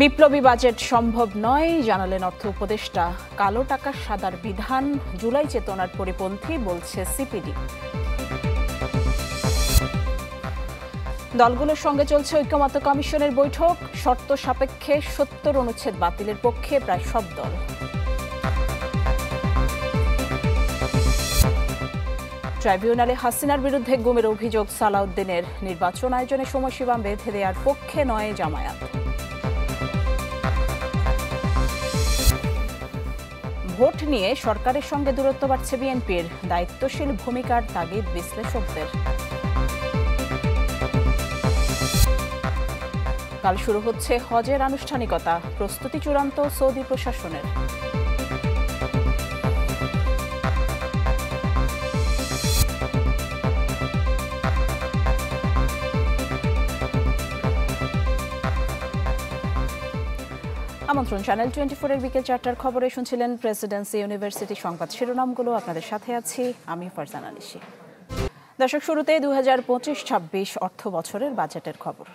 বিপ্লবী বাজেট সম্ভব নয় জানালেন অর্থ উপদেষ্টা। কালো টাকা সাদার বিধান জুলাই চেতনার পরিপন্থী বলছে সিপিডি। দলগুলোর সঙ্গে চলছে ঐক্যমত্য কমিশনের বৈঠক। শর্ত সাপেক্ষে ৭০ অনুচ্ছেদ বাতিলের পক্ষে প্রায় সব দল। ট্রাইব্যুনালে হাসিনার বিরুদ্ধে গুমের অভিযোগ সালাউদ্দিনের। নির্বাচন আয়োজনে সময়সীমা বেঁধে দেওয়ার পক্ষে নয় জামায়াত। ভোট নিয়ে সরকারের সঙ্গে দূরত্ব বাড়ছে বিএনপির। দায়িত্বশীল ভূমিকার তাগিদ বিশ্লেষকদের। কাল শুরু হচ্ছে হজের আনুষ্ঠানিকতা। প্রস্তুতি চূড়ান্ত সৌদি প্রশাসনের। আমন্ত্রণ চ্যানেল 24 এর বিকেল 4টার খবরে শুনছিলেন প্রেসিডেন্সি ইউনিভার্সিটি সংবাদ শিরোনামগুলো। আপনাদের সাথে আছি আমি ফারজানা নিশি। দর্শক, শুরুতে 2025-26 অর্থ বছরের বাজেটের খবর।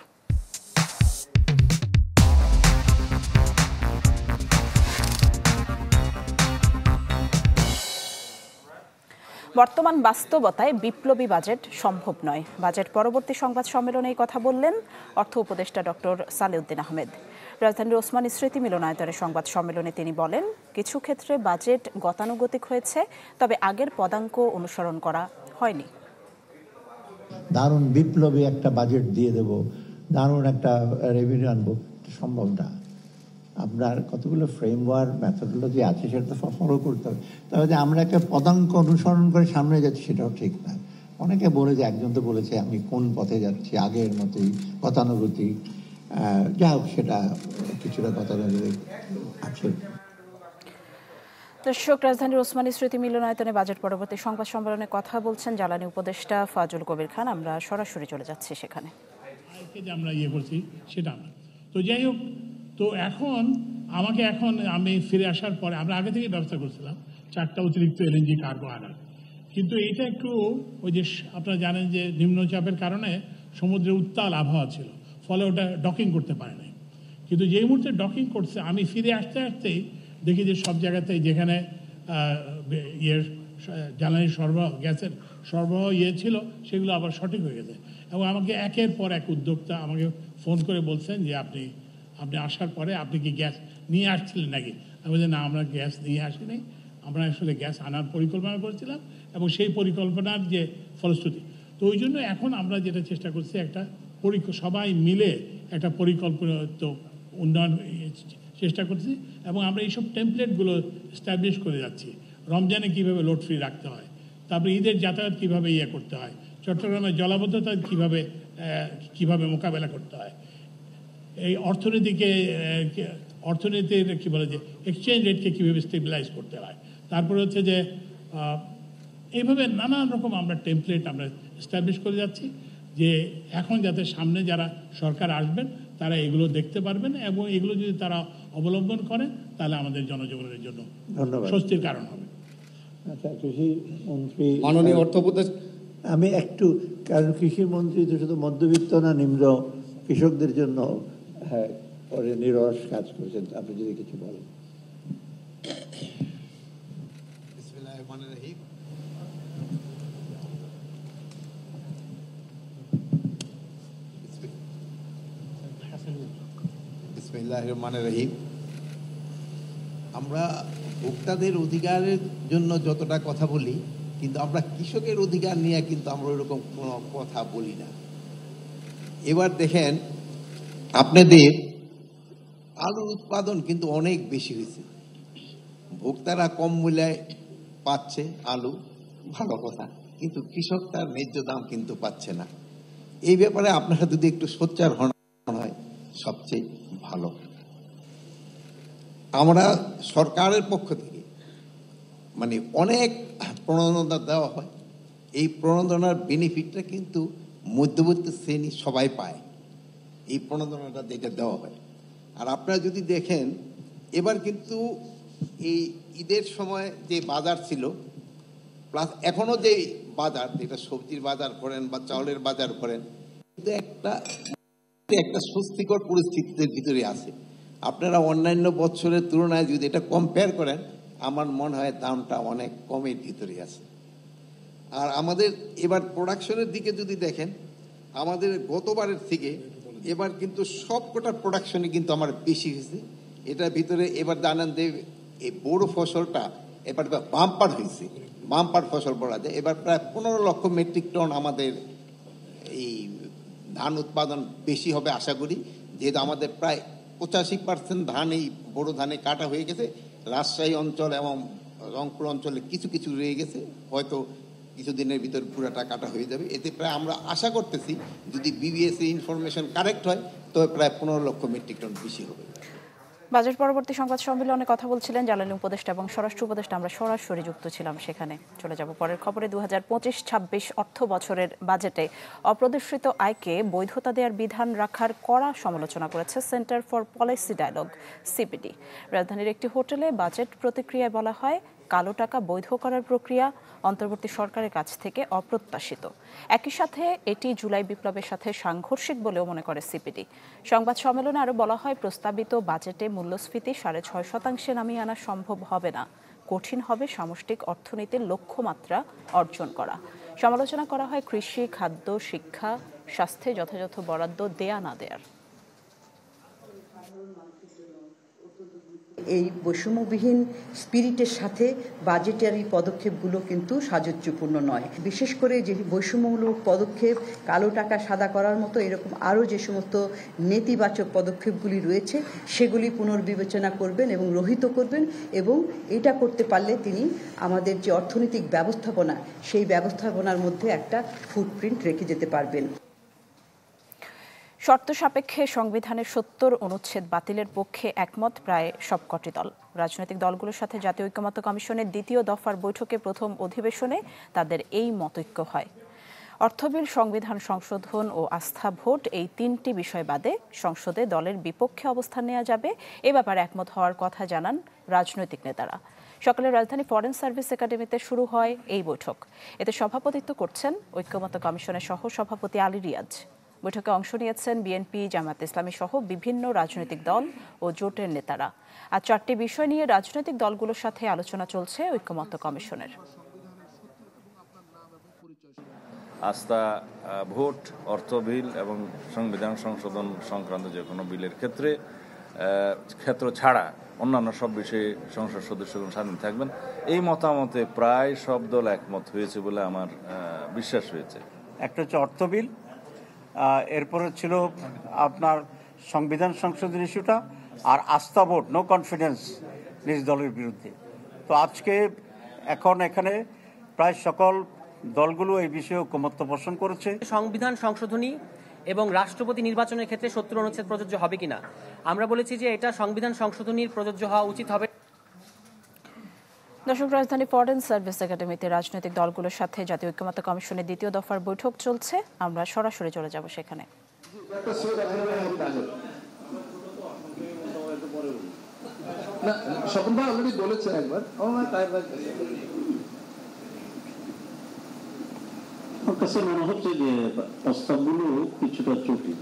বর্তমান বাস্তবতায় বিপ্লবী বাজেট সম্ভব নয়। বাজেট পরবর্তী সংবাদ সম্মেলনে এই কথা বললেন অর্থ উপদেষ্টা ডক্টর সালেউদ্দিন আহমেদ। রাজধানীর ওসমানী স্মৃতি মিলনায়তনে সংবাদ সম্মেলনে তিনি বলেন, কিছু ক্ষেত্রে বাজেট গতানুগতিক হয়েছে, তবে আগের পদাঙ্ক অনুসরণ করা হয়নি। দারুণ বিপ্লবী একটা বাজেট দিয়ে দেব, দারুণ একটা রেভিনিউ আনবো, সম্ভব না। আপনার কতগুলো ফ্রেমওয়ার্ক মেথডোলজি আছে, সেটা তো ফলো করতে হবে। তবে যে আমরা একটা পদাঙ্ক অনুসরণ করে সামনে যাচ্ছি সেটাও ঠিক না। অনেকে বলেছে, একজন তো বলেছে আমি কোন পথে যাচ্ছি, আগের মতোই গতানুগতিক। যা হোক, সেটা কিছুটা গতানুগতিক আছে। দর্শক, রাজধানীর ওসমানী স্মৃতি মিলনায়তনে বাজেট পরবর্তী সংবাদ সম্মেলনে কথা বলছেন জ্বালানি উপদেষ্টা ফাজুল কবির খান। আমরা সরাসরি চলে যাচ্ছি সেখানে। আমরা করছি সেটা না। তো যাই হোক, তো আমি ফিরে আসার পরে আমরা আগে থেকে ব্যবস্থা করছিলাম 4টা অতিরিক্ত এলএনজি কার্গো আনার, কিন্তু এটা একটু ওই যে আপনারা জানেন যে নিম্নচাপের কারণে সমুদ্রে উত্তাল আবহাওয়া ছিল, ফলে ওটা ডকিং করতে পারে নাই। কিন্তু যেই মুহূর্তে ডকিং করছে, আমি ফিরে আসতেই দেখি যে সব জায়গাতেই যেখানে জ্বালানি সরবরাহ, গ্যাসের সরবরাহ ছিল, সেগুলো আবার সঠিক হয়ে গেছে। এবং আমাকে একের পর এক উদ্যোক্তা আমাকে ফোন করে বলছেন যে আপনি আসার পরে আপনি কি গ্যাস নিয়ে আসছিলেন নাকি? আমি বলছি না, আমরা গ্যাস নিয়ে আসিনি, আমরা আসলে গ্যাস আনার পরিকল্পনা করেছিলাম এবং সেই পরিকল্পনার যে ফলশ্রুতি। তো ওই জন্য এখন আমরা যেটা চেষ্টা করছি, একটা সবাই মিলে একটা পরিকল্পিত উন্নয়ন চেষ্টা করছি এবং আমরা এইসব টেমপ্লেটগুলো এস্টাবলিশ করে যাচ্ছি। রমজানে কীভাবে লোড ফ্রি রাখতে হয়, তারপরে ঈদের যাতায়াত কীভাবে করতে হয়, চট্টগ্রামের জলাবদ্ধতা কীভাবে মোকাবেলা করতে হয়, এই অর্থনীতির কী বলে যে এক্সচেঞ্জ রেটকে কীভাবে স্টেবিলাইজ করতে হয়, তারপরে হচ্ছে যে এইভাবে নানান রকম আমরা টেমপ্লেট আমরা এস্টাবলিশ করে যাচ্ছি, যে এখন যাতে সামনে যারা সরকার আসবেন তারা এগুলো দেখতে পারবেন এবং এগুলো যদি তারা অবলম্বন করেন তাহলে আমাদের জনজীবনের জন্য স্বস্তির কারণ হবে। আচ্ছা, কৃষি মন্ত্রী, মাননীয় অর্থ উপদেষ্টা, আমি একটু, কারণ কৃষি মন্ত্রী তো শুধু মধ্যবিত্ত না, নিম্ন কৃষকদের জন্য পরে নিরস কাজ করেছেন, আপনি যদি কিছু বলেন। বিসমিল্লাহির রহমানির রহিম। আমরা ভোক্তাদের অধিকারের জন্য যতটা কথা বলি, কিন্তু আমরা কৃষকের অধিকার নিয়ে কিন্তু আমরা ওইরকম কোনো কথা বলি না। এবার দেখেন, আপনাদের আলুর উৎপাদন কিন্তু অনেক বেশি হয়েছে, ভোক্তারা কম মূল্যে পাচ্ছে আলু, ভালো কথা, কিন্তু কৃষক তার ন্যায্য দাম কিন্তু পাচ্ছে না। এই ব্যাপারে আপনারা যদি একটু সোচ্চার হন হয় সবচেয়ে ভালো। আমরা সরকারের পক্ষ থেকে অনেক প্রণোদনা দেওয়া হয়, এই প্রণোদনার বেনিফিটটা কিন্তু মধ্যবর্তী শ্রেণী সবাই পায়, এই প্রণোদনাটা যেটা দেওয়া হয়। আর আপনারা যদি দেখেন, এবার কিন্তু এই ঈদের সময় যে বাজার ছিল, প্লাস এখনো যে বাজার, যেটা সবজির বাজার করেন বা চাউলের বাজার করেন, কিন্তু একটা স্বস্তিকর পরিস্থিতির ভিতরে আছে। আপনারা অন্যান্য বছরের তুলনায় যদি এটা কম্পেয়ার করেন, আমার মনে হয় দামটা অনেক কমের ভিতরে আছে। আর আমাদের এবার প্রোডাকশনের দিকে যদি দেখেন, আমাদের গতবারের থেকে এবার কিন্তু সবকটা প্রোডাকশনই কিন্তু আমার বেশি হয়েছে। এটার ভিতরে এবার জানেন যে এই বড় ফসলটা এবার বাম্পার হয়েছে, বাম্পার ফসল বলা যায়। এবার প্রায় 15 লক্ষ মেট্রিক টন আমাদের এই ধান উৎপাদন বেশি হবে আশা করি, যেহেতু আমাদের প্রায় 85% ধান এই বড় ধানে কাটা হয়ে গেছে। রাজশাহী অঞ্চল এবং রংপুর অঞ্চলে কিছু কিছু রয়ে গেছে, হয়তো কিছুদিনের ভিতর পুরাটা কাটা হয়ে যাবে। এতে প্রায় আমরা আশা করতেছি যদি বিবিএস ইনফরমেশন কারেক্ট হয় তবে প্রায় 15 লক্ষ মেট্রিক টন বেশি হবে। বাজেট পরবর্তী সংবাদ সম্মেলনে কথা বলছিলেন জ্বালানি উপদেষ্টা এবং স্বরাষ্ট্র উপদেষ্টা। আমরা সরাসরি যুক্ত ছিলাম সেখানে। চলে যাব পরের খবরে। 2025-26 অর্থ বছরের বাজেটে অপ্রদর্শিত আয়কে বৈধতা দেওয়ার বিধান রাখার কড়া সমালোচনা করেছে Centre for Policy Dialogue CPD. রাজধানীর একটি হোটেলে বাজেট প্রতিক্রিয়ায় বলা হয়, কালো টাকা বৈধ করার প্রক্রিয়া অন্তর্বর্তী সরকারের কাছ থেকে অপ্রত্যাশিত। একই সাথে এটি জুলাই বিপ্লবের সাথে সাংঘর্ষিক বলেও মনে করে সিপিডি। সংবাদ সম্মেলনে আরও বলা হয়, প্রস্তাবিত বাজেটে মূল্যস্ফীতি 6.5% নামিয়ে আনা সম্ভব হবে না। কঠিন হবে সামষ্টিক অর্থনীতির লক্ষ্যমাত্রা অর্জন করা। সমালোচনা করা হয় কৃষি, খাদ্য, শিক্ষা, স্বাস্থ্যে যথাযথ বরাদ্দ দেয়া না দেয়ার। এই বৈষম্যবিহীন স্পিরিটের সাথে বাজেটারি পদক্ষেপগুলো কিন্তু সাযুজ্যপূর্ণ নয়। বিশেষ করে যে বৈষম্যমূলক পদক্ষেপ, কালো টাকা সাদা করার মতো এরকম আরও যে সমস্ত নেতিবাচক পদক্ষেপগুলি রয়েছে সেগুলি পুনর্বিবেচনা করবেন এবং রহিত করবেন, এবং এটা করতে পারলে তিনি আমাদের যে অর্থনৈতিক ব্যবস্থাপনা সেই ব্যবস্থাপনার মধ্যে একটা ফুটপ্রিন্ট রেখে যেতে পারবেন। শর্ত সাপেক্ষে সংবিধানের 70 অনুচ্ছেদ বাতিলের পক্ষে একমত প্রায় সবকটি দল। রাজনৈতিক দলগুলোর সাথে জাতীয় ঐকমত্য কমিশনের দ্বিতীয় দফার বৈঠকে প্রথম অধিবেশনে তাদের এই মতৈক্য হয়। অর্থবিল, সংবিধান সংশোধন ও আস্থা ভোট, এই তিনটি বিষয় বাদে সংসদে দলের বিপক্ষে অবস্থান নেওয়া যাবে, এ ব্যাপারে একমত হওয়ার কথা জানান রাজনৈতিক নেতারা। সকালে রাজধানী ফরেন সার্ভিস একাডেমিতে শুরু হয় এই বৈঠক। এতে সভাপতিত্ব করছেন ঐকমত্য কমিশনের সহ সভাপতি আলী রিয়াজ। বৈঠকে অংশ নিয়েছেন বিএনপি, জামায়াত ইসলামী সহ বিভিন্ন রাজনৈতিক দল ও জোটের নেতারা। আর 4টি বিষয় নিয়ে রাজনৈতিক দলগুলোর সাথে আলোচনা চলছে ঐকমত্য কমিশনের। আস্থা ভোট, অর্থ বিল এবং সংবিধান সংশোধন সংক্রান্ত যে কোনো বিলের ক্ষেত্র ছাড়া অন্যান্য সব বিষয়ে সংসদ সদস্যগণ স্বাধীন থাকবেন, এই মতামতে প্রায় সব দল একমত হয়েছে বলে আমার বিশ্বাস হয়েছে। একটা হচ্ছে অর্থ বিল, এরপরে ছিল আপনার সংবিধান সংশোধন ইস্যুটা, আর আস্থা ভোট, নো কনফিডেন্স নিজ দলের বিরুদ্ধে। তো আজকে এখন এখানে প্রায় সকল দলগুলো এই বিষয়ে ঐকমত্য পোষণ করেছে। সংবিধান সংশোধনী এবং রাষ্ট্রপতি নির্বাচনের ক্ষেত্রে 70 অনুচ্ছেদ প্রযোজ্য হবে কিনা, আমরা বলেছি যে এটা সংবিধান সংশোধনীর প্রযোজ্য হওয়া উচিত হবে। দর্শক, রাজধানী ফরেন সার্ভিস একাডেমিতে রাজনৈতিক দলগুলোর সাথে জাতীয় ঐকমত্য কমিশনের দ্বিতীয় দফার বৈঠক চলছে। আমরা সরাসরি চলে যাব সেখানে। আমার কাছে মনে হচ্ছে যে প্রস্তাবগুলো কিছুটা জটিল।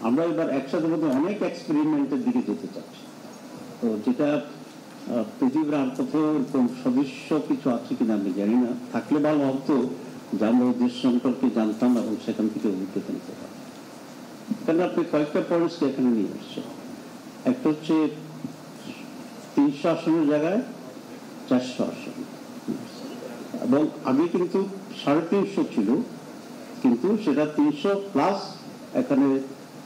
আমরা এবার একসাথে মধ্যে অনেক এক্সপেরিমেন্টের দিকে যেতে চাচ্ছি, তো যেটা পৃথিবীর আর কোথাও এরকম সদস্য কিছু আছে কিনা আমি জানি না। থাকলে ভালো হতো যে আমরা দেশ সম্পর্কে জানতাম এবং সেখান থেকে অভিজ্ঞতা নিতে পারতাম। কেন আপনি কয়েকটা পয়েন্টস এখানে নিয়ে আসছেন। একটা হচ্ছে 300 আসনের জায়গায় 400 আসন, এবং আগে কিন্তু 350 ছিল, কিন্তু সেটা 300 প্লাস এখানে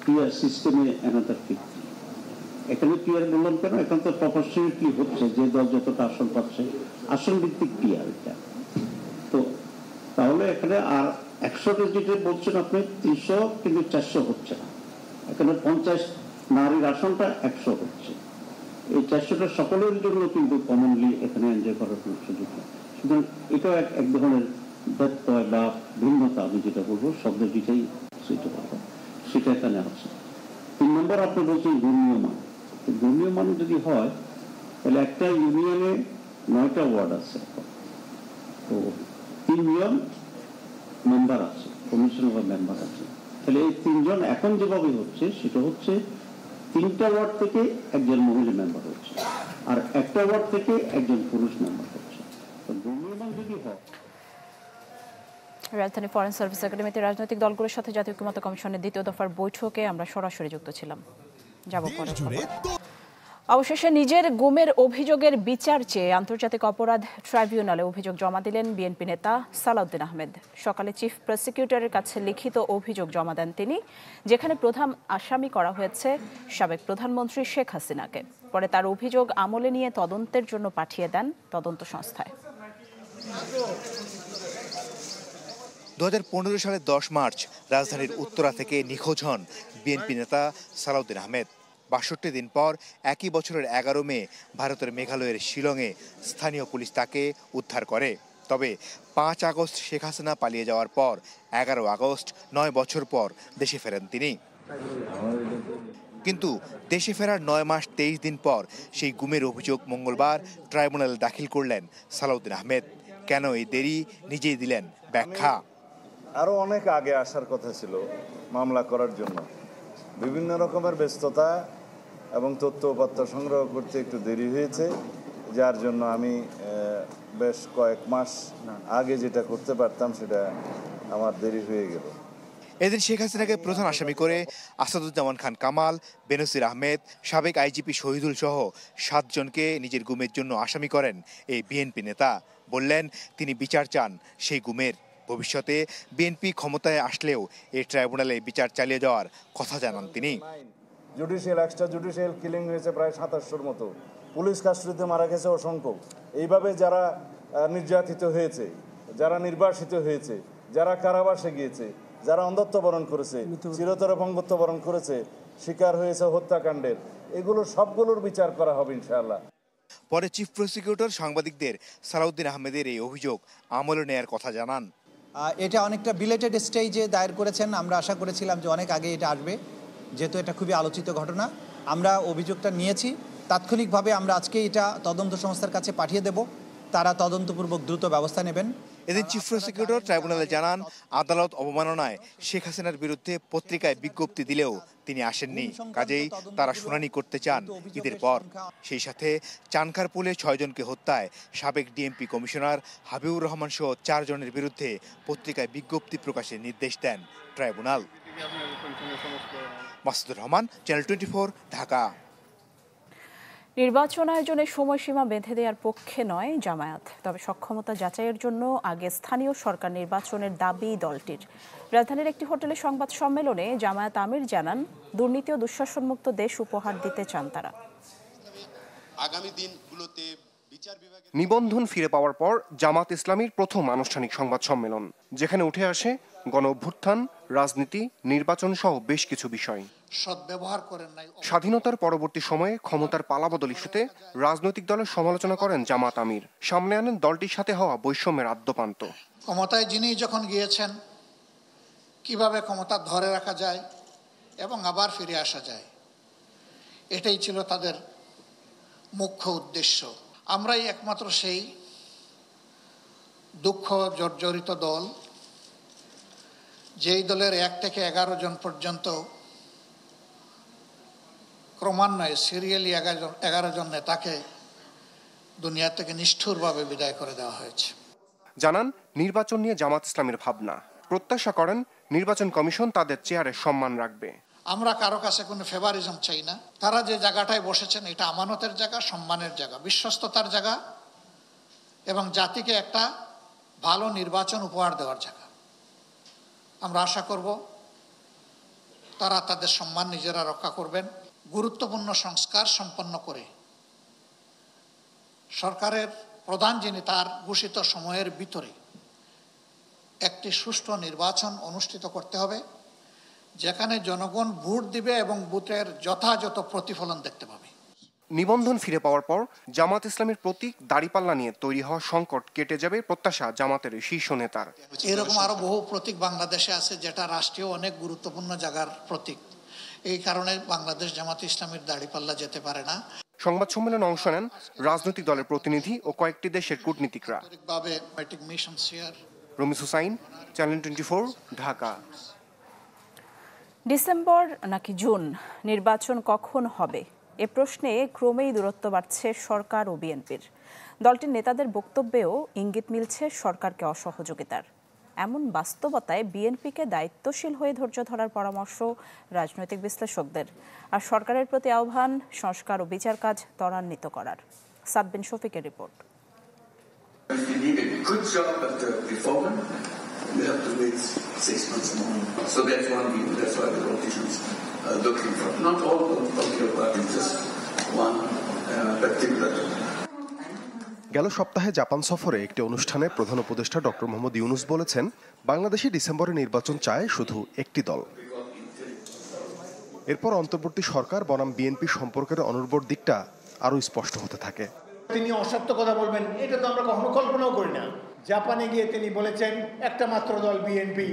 পিআর সিস্টেমে অ্যানাদার 50। এখানে পিআর বললাম কেন, এখন তো প্রপোর্শনালিটি হচ্ছে, যে দল যতটা আসন পাচ্ছে আসন ভিত্তিক পিআর এটা। তো তাহলে এখানে আর 100টা যেটা বলছেন আপনি 300, কিন্তু 400 হচ্ছে না। এখানে 50 নারীর আসনটা 100 হচ্ছে। এই 400টা সকলের জন্য কিন্তু কমনলি এখানে এনজয় করার কোনো সুযোগ নেই। সুতরাং এটাও এক ধরনের ব্যত্যয় বা ভিন্নতা, আমি যেটা বলবো শব্দ যেটাই সেটা এখানে আছে। 3 নম্বর আপনি বলছেন গণ্যমান। গণ্যমান যদি হয় তাহলে একটা ইউনিয়নে 9টা ওয়ার্ড আছে, তো 3 মিলিয়ন মেম্বার আছে, কমিশন বা মেম্বার আছে। তাহলে এই 3 জন এখন যেভাবে হচ্ছে সেটা হচ্ছে 3টা ওয়ার্ড থেকে একজন মহিলা মেম্বার হচ্ছে, আর একটা ওয়ার্ড থেকে একজন পুরুষ মেম্বার হচ্ছে। তো দুর্নিয়ম যদি হয়। রাজধানী ফরেন সার্ভিস একাডেমিতে রাজনৈতিক দলগুলোর সাথে জাতীয় ঐক্যমত্য কমিশনের দ্বিতীয় দফার বৈঠকে আমরা সরাসরি যুক্ত ছিলাম। যাব পরে। অবশেষে নিজের গুমের অভিযোগের বিচার চেয়ে আন্তর্জাতিক অপরাধ ট্রাইব্যুনালে অভিযোগ জমা দিলেন বিএনপি নেতা সালাউদ্দিন আহমেদ। সকালে চিফ প্রসিকিউটরের কাছে লিখিত অভিযোগ জমা দেন তিনি, যেখানে প্রধান আসামি করা হয়েছে সাবেক প্রধানমন্ত্রী শেখ হাসিনাকে। পরে তার অভিযোগ আমলে নিয়ে তদন্তের জন্য পাঠিয়ে দেন তদন্ত সংস্থায়। 2015 সালের 10 মার্চ রাজধানীর উত্তরা থেকে নিখোঁজ হন বিএনপি নেতা সালাউদ্দিন আহমেদ। 62 দিন পর একই বছরের 11 মে ভারতের মেঘালয়ের শিলংয়ে স্থানীয় পুলিশ তাকে উদ্ধার করে। তবে 5 আগস্ট শেখ হাসিনা পালিয়ে যাওয়ার পর 11 আগস্ট 9 বছর পর দেশে ফেরেন তিনি। কিন্তু দেশে ফেরার 9 মাস 23 দিন পর সেই গুমের অভিযোগ মঙ্গলবার ট্রাইব্যুনালে দাখিল করলেন সালাউদ্দিন আহমেদ। কেন এই দেরি, নিজেই দিলেন ব্যাখ্যা। আরও অনেক আগে আসার কথা ছিল মামলা করার জন্য, বিভিন্ন রকমের ব্যস্ততা এবং তথ্য উপাত্ত সংগ্রহ করতে একটু দেরি হয়েছে, যার জন্য আমি বেশ কয়েক মাস আগে যেটা করতে পারতাম সেটা আমার দেরি হয়ে গেল। এদিন শেখ হাসিনাকে প্রধান আসামি করে আসাদুজ্জামান খান কামাল, বেনজির আহমেদ, সাবেক আইজিপি শহীদুল সহ 7 জনকে নিজের গুমের জন্য আসামি করেন এই বিএনপি নেতা। বললেন তিনি বিচার চান সেই গুমের। ভবিষ্যতে বিএনপি ক্ষমতায় আসলেও এই ট্রাইব্যুনালে বিচার চালিয়ে যাওয়ার কথা জানান তিনি। জুডিশিয়াল এক্সট্রা জুডিশিয়াল কিলিং হয়েছে প্রায় 2700-র মতো, পুলিশ কাস্টডিতে মারা গেছে অসংখ্য। এইভাবে যারা নির্যাতিত হয়েছে, যারা নির্বাসিত হয়েছে, যারা কারাবাসে গিয়েছে, যারা অন্ধত্ব বরণ করেছে, চিরতর অপঙ্গত্ব বরণ করেছে, শিকার হয়েছে হত্যাকাণ্ডের, এগুলো সবগুলোর বিচার করা হবে ইনশাআল্লাহ। পরে চিফ প্রসিকিউটর সাংবাদিকদের সালাউদ্দিন আহমেদের এই অভিযোগ আমলে নেয়ার কথা জানান। এটা অনেকটা বিলেটেড স্টেজে দায়ের করেছেন। আমরা আশা করেছিলাম যে অনেক আগে এটা আসবে, যেহেতু এটা খুবই আলোচিত ঘটনা। আমরা অভিযোগটা নিয়েছি, তাৎক্ষণিকভাবে আমরা আজকে এটা তদন্ত সংস্থার কাছে পাঠিয়ে দেব, তারা তদন্তপূর্বক দ্রুত ব্যবস্থা নেবেন। এদিন চিফ প্রসিকিউটর ট্রাইব্যুনালে জানান, আদালত অবমাননায় শেখ হাসিনার বিরুদ্ধে পত্রিকায় বিজ্ঞপ্তি দিলেও তিনি আসেননি, কাজেই তারা শুনানি করতে চান ঈদের পর। সেই সাথে চানখারপুলে 6 জনকে হত্যায় সাবেক ডিএমপি কমিশনার হাবিবুর রহমান সহ 4 জনের বিরুদ্ধে পত্রিকায় বিজ্ঞপ্তি প্রকাশের নির্দেশ দেন ট্রাইব্যুনাল। মাসুদুর রহমান, চ্যানেল 24, ঢাকা। নির্বাচন আয়োজনের সময়সীমা বেঁধে দেওয়ার পক্ষে নয় জামায়াত, তবে সক্ষমতা যাচাইয়ের জন্য আগে স্থানীয় সরকার নির্বাচনের দাবি দলটির। রাজধানীর একটি হোটেলে সংবাদ সম্মেলনে জামায়াত আমির জানান, দুর্নীতি ও দুঃশাসনমুক্ত দেশ উপহার দিতে চান তারা। আগামী দিনগুলোতে নিবন্ধন ফিরে পাওয়ার পর জামাত ইসলামীর প্রথম আনুষ্ঠানিক সংবাদ সম্মেলন, যেখানে উঠে আসে গণ অভ্যুত্থান, রাজনীতি, নির্বাচন সহ বেশ কিছু বিষয়। সদ্ব্যবহার করেন নাই। স্বাধীনতার পরবর্তী সময়ে ক্ষমতার পালাবদল ইস্যুতে রাজনৈতিক দলের সমালোচনা করেন জামাত আমির। সামনে আনেন দলটির সাথে হওয়া বৈষম্যের আদ্যপান্ত। ক্ষমতায় যিনি যখন গিয়েছেন, কিভাবে ক্ষমতা ধরে রাখা যায় এবং আবার ফিরে আসা যায়, এটাই ছিল তাদের মুখ্য উদ্দেশ্য। আমরাই একমাত্র সেই দুঃখ জর্জরিত দল, যেই দলের 1 থেকে 11 জন পর্যন্ত ক্রমান্বয়ে সিরিয়ালি 11 জন নেতাকে দুনিয়া থেকে নিষ্ঠুরভাবে বিদায় করে দেওয়া হয়েছে। জানান, নির্বাচন নিয়ে জামাত ইসলামের ভাবনা। প্রত্যাশা করেন নির্বাচন কমিশন তাদের চেয়ারের সম্মান রাখবে। আমরা কারো কাছে কোনো ফেভারিজম চাই না। তারা যে জায়গাটায় বসেছেন, এটা আমানতের জায়গা, সম্মানের জায়গা, বিশ্বস্ততার জায়গা এবং জাতিকে একটা ভালো নির্বাচন উপহার দেওয়ার জায়গা। আমরা আশা করব তারা তাদের সম্মান নিজেরা রক্ষা করবেন। গুরুত্বপূর্ণ সংস্কার সম্পন্ন করে সরকারের প্রধান যিনি, তার ঘোষিত সময়ের ভিতরে একটি সুষ্ঠু নির্বাচন অনুষ্ঠিত করতে হবে, যেখানে জনগণ ভোট দিবে এবং ভোটের যথাযথ প্রতিফলন দেখতে পাবে। নিবন্ধন ফিরে পাওয়ার পর জামাত ইসলামের প্রতীক দাড়িপাল্লা নিয়ে তৈরি হওয়া সংকট কেটে যাবে প্রত্যাশা জামাতের শীর্ষ নেতার। এরকম আরো বহু প্রতীক বাংলাদেশে আছে, যেটা রাষ্ট্রীয় অনেক গুরুত্বপূর্ণ জায়গার প্রতীক। এই কারণে বাংলাদেশ জামাত ইসলামের দাড়িপাল্লা যেতে পারে না। সংবাদ সম্মেলনে অংশ নেন রাজনৈতিক দলের প্রতিনিধি ও কয়েকটি দেশের কূটনীতিকরা। মিশন শেয়ার। রমিজ হুসাইন, চ্যানেল 24, ঢাকা। ডিসেম্বর নাকি জুন নির্বাচন কখন হবে এ প্রশ্নে ক্রমেই দূরত্ব বাড়ছে সরকার ও বিএনপির। দলটির নেতাদের বক্তব্যেও ইঙ্গিত মিলছে সরকারকে অসহযোগিতার। এমন বাস্তবতায় বিএনপিকে দায়িত্বশীল হয়ে ধৈর্য ধরার পরামর্শ রাজনৈতিক বিশ্লেষকদের, আর সরকারের প্রতি আহ্বান সংস্কার ও বিচার কাজ ত্বরান্বিত করার। সাদবিন শফিকের report. We have to wait 6 months more. So that's one view. That's why the politicians are looking for not all political parties, just one particular. গেল সপ্তাহে জাপান সফরে একটি অনুষ্ঠানে প্রধান উপদেষ্টা ডক্টর মোহাম্মদ ইউনূস বলেছেন, বাংলাদেশে ডিসেম্বরে নির্বাচন চায় শুধু একটি দল। এরপর অন্তর্বর্তী সরকার বনাম বিএনপি সম্পর্কের অনর্বর দিকটা আরও স্পষ্ট হতে থাকে। তিনি অসত্য কথা বলবেন এটা তো আমরা কখনো কল্পনাও করি না। জাপানে গিয়ে তিনি বলেছেন একটা মাত্র দল বিএনপি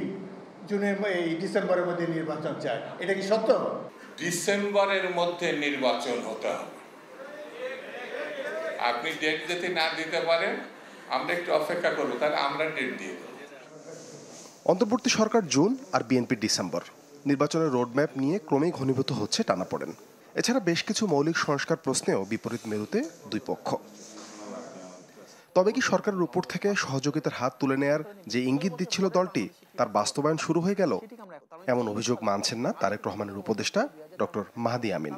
ডিসেম্বরের মধ্যে নির্বাচন চায়। এটা কি সত্য? ডিসেম্বরের মধ্যে নির্বাচন হতে হবে। আপনি ডেট যদি না দিতে পারেন আমরা একটু অপেক্ষা করবো, তাহলে আমরা ডেট দিয়ে দেব। অন্তর্বর্তী সরকার জুন আর বিএনপি ডিসেম্বর। নির্বাচনের রোডম্যাপ নিয়ে ক্রমেই ঘনীভূত হচ্ছে টানাপোড়েন। এছাড়া বেশ কিছু মৌলিক সংস্কার প্রশ্নেও বিপরীত মেরুতে দুই পক্ষ। তবে কি সরকারের উপর থেকে সহযোগিতার হাত তুলে নেয়ার যে ইঙ্গিত দিচ্ছিল দলটি, তার বাস্তবায়ন শুরু হয়ে গেল? এমন অভিযোগ মানছেন না তারেক রহমানের উপদেষ্টা ডক্টর মাহদি আমিন।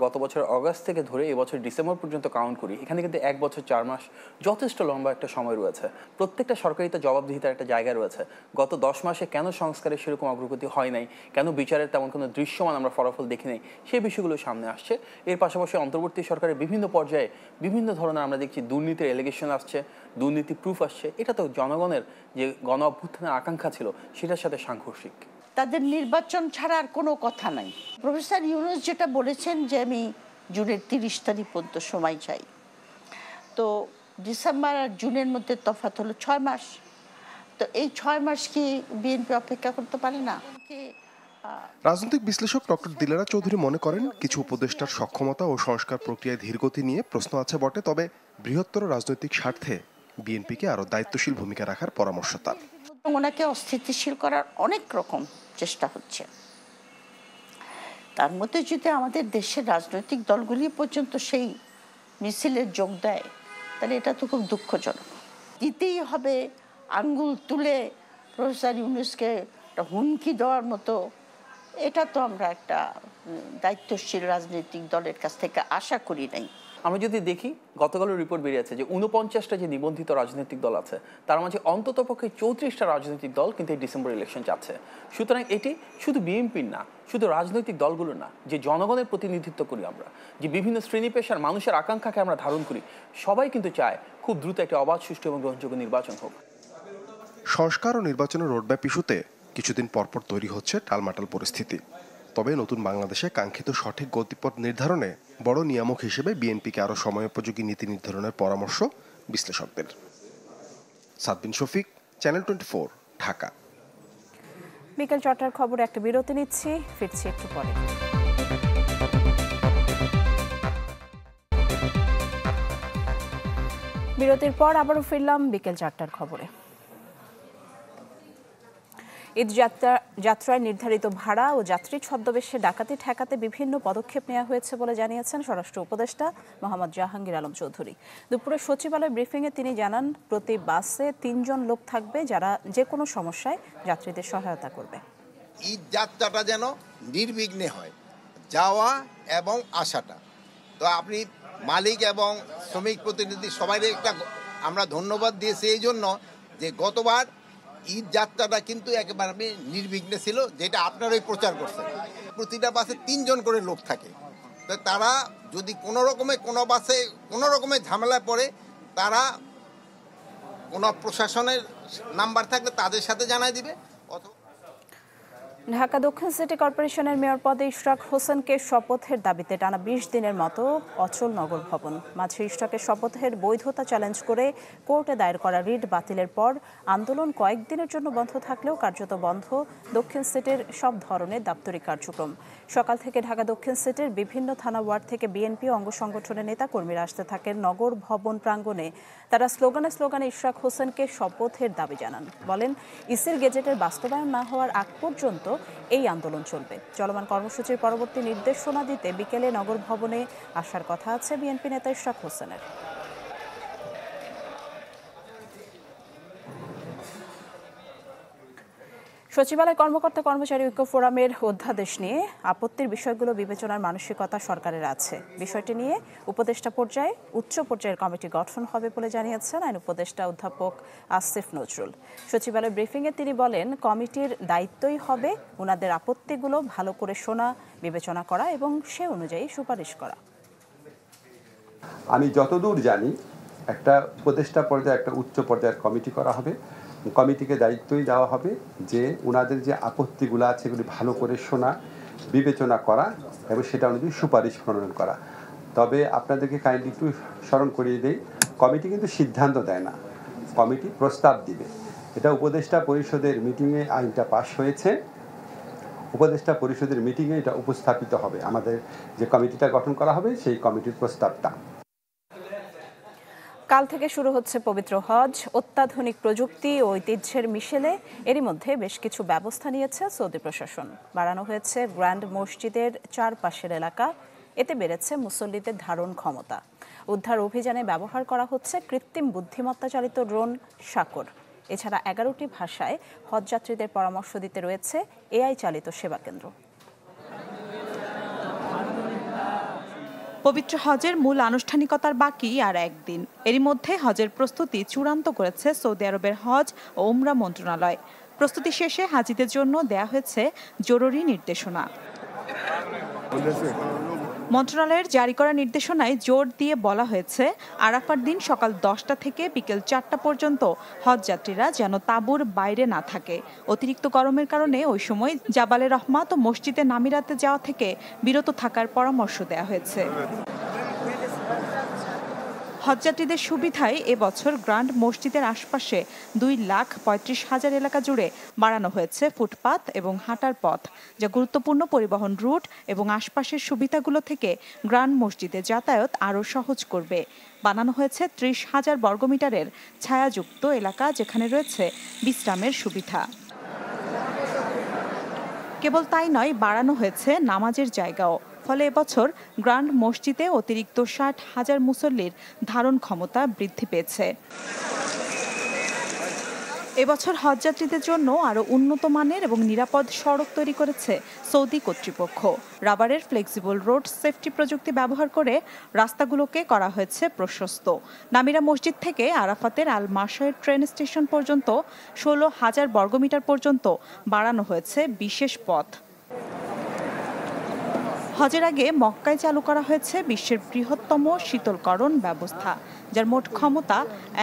গত বছর অগাস্ট থেকে ধরে এবছর ডিসেম্বর পর্যন্ত কাউন্ট করি, এখানে কিন্তু 1 বছর 4 মাস যথেষ্ট লম্বা একটা সময় রয়েছে। প্রত্যেকটা সরকারিতে জবাবদিহিতার একটা জায়গা রয়েছে। গত 10 মাসে কেন সংস্কারের সেরকম অগ্রগতি হয় নাই, কেন বিচারের তেমন কোনো দৃশ্যমান আমরা ফলাফল দেখি নাই, সেই বিষয়গুলো সামনে আসছে। এর পাশাপাশি অন্তর্বর্তী সরকারের বিভিন্ন পর্যায়ে বিভিন্ন ধরনের আমরা দেখছি দুর্নীতির এলিগেশন আসছে, দুর্নীতি প্রুফ আসছে। এটা তো জনগণের যে গণ অভ্যুত্থানের আকাঙ্ক্ষা ছিল সেটার সাথে সাংঘর্ষিক। তাদের নির্বাচন ছাড়া আর কোনো কথা নাই। প্রফেসর ইউনূস যেটা বলেছেন যে আমি জুনের 30 তারিখ পর্যন্ত সময় চাই, তো ডিসেম্বর আর জুনের মধ্যে তফাৎ হলো 6 মাস। তো এই 6 মাস কি বিএনপি অপেক্ষা করতে পারে না? রাজনৈতিক বিশ্লেষক ডক্টর দিলেরা চৌধুরী মনে করেন, কিছু উপদেষ্টার সক্ষমতা ও সংস্কার প্রক্রিয়ায় ধীরগতি নিয়ে প্রশ্ন আছে বটে, তবে বৃহত্তর রাজনৈতিক স্বার্থে বিএনপিকে আরও দায়িত্বশীল ভূমিকা রাখার পরামর্শ তার। ওনাকে অস্থিতিশীল করার অনেক রকম চেষ্টা হচ্ছে। তার মধ্যে যদি আমাদের দেশের রাজনৈতিক দলগুলি পর্যন্ত সেই মিছিলে যোগ দেয়, তাহলে এটা তো খুব দুঃখজনক। দিতেই হবে আঙ্গুল তুলে প্রফেসর ইউনূসকে একটা হুমকি দেওয়ার মতো, এটা তো আমরা একটা দায়িত্বশীল রাজনৈতিক দলের কাছ থেকে আশা করি নাই। আমরা যদি দেখি গতকালের রিপোর্ট বেরিয়েছে যে 49টা যে নিবন্ধিত রাজনৈতিক দল আছে তার মাঝে অন্ততপক্ষে 34টা রাজনৈতিক দল কিন্তু এই ডিসেম্বর ইলেকশন চাচ্ছে। সুতরাং এটি শুধু বিএনপির না, শুধু রাজনৈতিক দলগুলো না, যে জনগণের প্রতিনিধিত্ব করি আমরা, যে বিভিন্ন শ্রেণী পেশার মানুষের আকাঙ্ক্ষাকে আমরা ধারণ করি, সবাই কিন্তু চায় খুব দ্রুত একটা অবাধ, সুষ্ঠু এবং গ্রহণযোগ্য নির্বাচন হোক। সংস্কার ও নির্বাচনের রোডম্যাপ ইস্যুতে কিছুদিন পরপর তৈরি হচ্ছে টালমাটাল পরিস্থিতি। তবে নতুন বাংলাদেশে কাঙ্ক্ষিত সঠিক গতিপথ নির্ধারণে বড় নিয়ামক হিসেবে বিএনপিকে আরও সময়োপযোগী নীতি নির্ধারণের পরামর্শ বিশ্লেষকদের। সাদবিন শফিক, চ্যানেল 24, ঢাকা। বিকেল 4টার খবরে একটা বিরতি নিচ্ছি, ফিরছি একটু পরে। বিরতির পর আবারও ফিরলাম বিকেল 4টার খবরে। ঈদ যাত্রায় নির্ধারিত ভাড়া ও যাত্রী ছদ্মবেশে ডাকাতি ঠেকাতে বিভিন্ন পদক্ষেপ নেওয়া হয়েছে বলে জানিয়েছেন স্বরাষ্ট্র উপদেষ্টা মোহাম্মদ জাহাঙ্গীর আলম চৌধুরী। দুপুরে সচিবালয় ব্রিফিংয়ে তিনি জানান, প্রতি বাসে 3 জন লোক থাকবে যারা যে কোনো সমস্যায় যাত্রীদের সহায়তা করবে। ঈদ যাত্রাটা যেন নির্বিঘ্নে হয়, যাওয়া এবং আসাটা। তো আপনি মালিক এবং শ্রমিক প্রতিনিধি সবাই একটা আমরা ধন্যবাদ দিয়েছি এই জন্য যে গতবার ঈদ যাত্রাটা কিন্তু একেবারে নির্বিঘ্নে ছিল, যেটা আপনারাই প্রচার করছেন। প্রতিটা বাসে 3 জন করে লোক থাকে। তো তারা যদি কোনো বাসে কোনো রকমের ঝামেলায় পড়ে, তারা কোনো প্রশাসনের নাম্বার থাকলে তাদের সাথে জানাই দিবে। ঢাকা দক্ষিণ সিটি কর্পোরেশনের মেয়র পদে ইশরাক হোসেনকে শপথের দাবিতে টানা 20 দিনের মতো অচল নগর ভবন। মাঝে ইশরাকের শপথের বৈধতা চ্যালেঞ্জ করে কোর্টে দায়ের করা রিট বাতিলের পর আন্দোলন কয়েকদিনের জন্য বন্ধ থাকলেও কার্যত বন্ধ দক্ষিণ সিটির সব ধরনের দাপ্তরিক কার্যক্রম। সকাল থেকে ঢাকা দক্ষিণ সিটির বিভিন্ন থানা ওয়ার্ড থেকে বিএনপি অঙ্গ সংগঠনের নেতা কর্মীরা আসতে থাকেন নগর ভবন প্রাঙ্গণে। তারা স্লোগানে ইশরাক হোসেনকে শপথের দাবি জানান। বলেন, ইসির গেজেটের বাস্তবায়ন না হওয়ার আগ পর্যন্ত এই আন্দোলন চলবে। চলমান কর্মসূচির পরবর্তী নির্দেশনা দিতে বিকেলে নগর ভবনে আসার কথা আছে বিএনপি নেতা ইশরাক হোসেনের। সচিবালয় কর্মকর্তা কর্মচারী ঐক্য ফোরামের অধ্যাদেশ নিয়ে আপত্তির বিষয়গুলো বিবেচনার মানসিকতা সরকারের আছে। বিষয়টি নিয়ে উপদেষ্টা পর্যায়ে উচ্চ পর্যায়ের কমিটি গঠন হবে বলে জানিয়েছেন আইন উপদেষ্টা অধ্যাপক আসিফ নজরুল। সচিবালয় ব্রিফিংয়ে তিনি বলেন, কমিটির দায়িত্বই হবে ওনাদের আপত্তিগুলো ভালো করে শোনা, বিবেচনা করা এবং সে অনুযায়ী সুপারিশ করা। আমি যতদূর জানি, একটা উপদেষ্টা পর্যায়ে একটা উচ্চ পর্যায়ের কমিটি করা হবে। কমিটিকে দায়িত্বই দেওয়া হবে যে ওনাদের যে আপত্তিগুলো আছে এগুলি ভালো করে শোনা, বিবেচনা করা এবং সেটা অনুযায়ী সুপারিশ প্রণয়ন করা। তবে আপনাদেরকে কাইন্ডলি একটু স্মরণ করিয়ে দেই, কমিটি কিন্তু সিদ্ধান্ত দেয় না, কমিটি প্রস্তাব দিবে। এটা উপদেষ্টা পরিষদের মিটিংয়ে আইনটা পাশ হয়েছে, উপদেষ্টা পরিষদের মিটিংয়ে এটা উপস্থাপিত হবে। আমাদের যে কমিটিটা গঠন করা হবে সেই কমিটির প্রস্তাবটা। কাল থেকে শুরু হচ্ছে পবিত্র হজ। অত্যাধুনিক প্রযুক্তি ও ঐতিহ্যের মিশেলে এরই মধ্যে বেশ কিছু ব্যবস্থা নিয়েছে সৌদি প্রশাসন। বাড়ানো হয়েছে গ্র্যান্ড মসজিদের চারপাশের এলাকা, এতে বেড়েছে মুসল্লিদের ধারণ ক্ষমতা। উদ্ধার অভিযানে ব্যবহার করা হচ্ছে কৃত্রিম বুদ্ধিমত্তা চালিত ড্রোন সাকর। এছাড়া 11টি ভাষায় হজযাত্রীদের পরামর্শ দিতে রয়েছে এআই চালিত সেবা কেন্দ্র। পবিত্র হজের মূল আনুষ্ঠানিকতার বাকি আর একদিন। এরই মধ্যে হজের প্রস্তুতি চূড়ান্ত করেছে সৌদি আরবের হজ ও উমরা মন্ত্রণালয়। প্রস্তুতি শেষে হাজিদের জন্য দেয়া হয়েছে জরুরি নির্দেশনা। মন্ত্রণালয়ের জারি করা নির্দেশনায় জোর দিয়ে বলা হয়েছে, আরাফার দিন সকাল 10টা থেকে বিকেল 4টা পর্যন্ত হজযাত্রীরা যেন তাঁবুর বাইরে না থাকে। অতিরিক্ত গরমের কারণে ওই সময় জাবালে রহমাত ও মসজিদে নামিরাতে যাওয়া থেকে বিরত থাকার পরামর্শ দেওয়া হয়েছে। হজযাত্রীদের সুবিধায় এবছর গ্র্যান্ড মসজিদের আশপাশে 2,35,000 এলাকা জুড়ে বাড়ানো হয়েছে ফুটপাত এবং হাঁটার পথ, যা গুরুত্বপূর্ণ পরিবহন রুট এবং আশপাশের সুবিধাগুলো থেকে গ্র্যান্ড মসজিদে যাতায়াত আরও সহজ করবে। বানানো হয়েছে 30,000 বর্গমিটারের ছায়াযুক্ত এলাকা, যেখানে রয়েছে বিশ্রামের সুবিধা। কেবল তাই নয়, বাড়ানো হয়েছে নামাজের জায়গাও। ফলে এবছর গ্র্যান্ড মসজিদে অতিরিক্ত 60,000 মুসল্লির ধারণ ক্ষমতা বৃদ্ধি পেয়েছে। এবছর হজযাত্রীদের জন্য আরও উন্নত মানের এবং নিরাপদ সড়ক তৈরি করেছে সৌদি কর্তৃপক্ষ। রাবারের ফ্লেক্সিবল রোড সেফটি প্রযুক্তি ব্যবহার করে রাস্তাগুলোকে করা হয়েছে প্রশস্ত। নামিরা মসজিদ থেকে আরাফাতের আল মাশায়ের ট্রেন স্টেশন পর্যন্ত 16,000 বর্গমিটার পর্যন্ত বাড়ানো হয়েছে বিশেষ পথ। হজের আগে মক্কায় চালু করা হয়েছে বিশ্বের বৃহত্তম শীতলকরণ ব্যবস্থা, যার মোট ক্ষমতা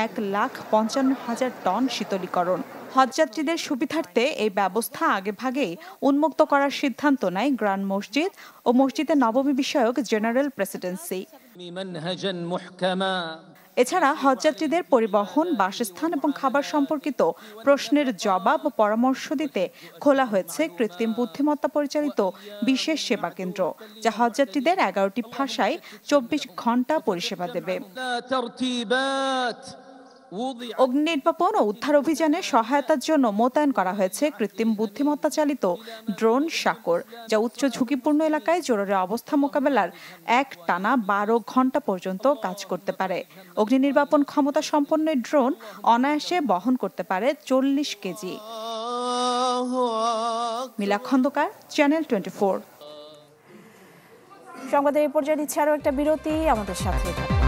1,55,000 টন শীতলীকরণ। হজযাত্রীদের সুবিধার্থে এই ব্যবস্থা আগেভাগেই উন্মুক্ত করার সিদ্ধান্ত নেয় গ্র্যান্ড মসজিদ ও মসজিদে নবমী বিষয়ক জেনারেল প্রেসিডেন্সি। এছাড়া হজযাত্রীদের পরিবহন, বাসস্থান এবং খাবার সম্পর্কিত প্রশ্নের জবাব ও পরামর্শ দিতে খোলা হয়েছে কৃত্রিম বুদ্ধিমত্তা পরিচালিত বিশেষ সেবা কেন্দ্র, যা হজযাত্রীদের 11টি ভাষায় 24 ঘন্টা পরিষেবা দেবে। অগ্নি নির্বাপন ও উদ্ধার অভিযানে সহায়তার জন্য মোতায়েন করা হয়েছে কৃত্রিম বুদ্ধিমত্তা চালিত ড্রোন সাকর, যা উচ্চ ঝুঁকিপূর্ণ এলাকায় জরুরি অবস্থা মোকাবেলার একটানা 12 ঘন্টা পর্যন্ত কাজ করতে পারে। অগ্নি নির্বাপন ক্ষমতা সম্পন্ন ড্রোন অনায়াসে বহন করতে পারে 40 কেজি। মিলা খন্দকার, চ্যানেল 24। সংবাদের এই পর্যায়ে নিচ্ছে আরও একটা বিরতি, আমাদের সাথে থাকুন।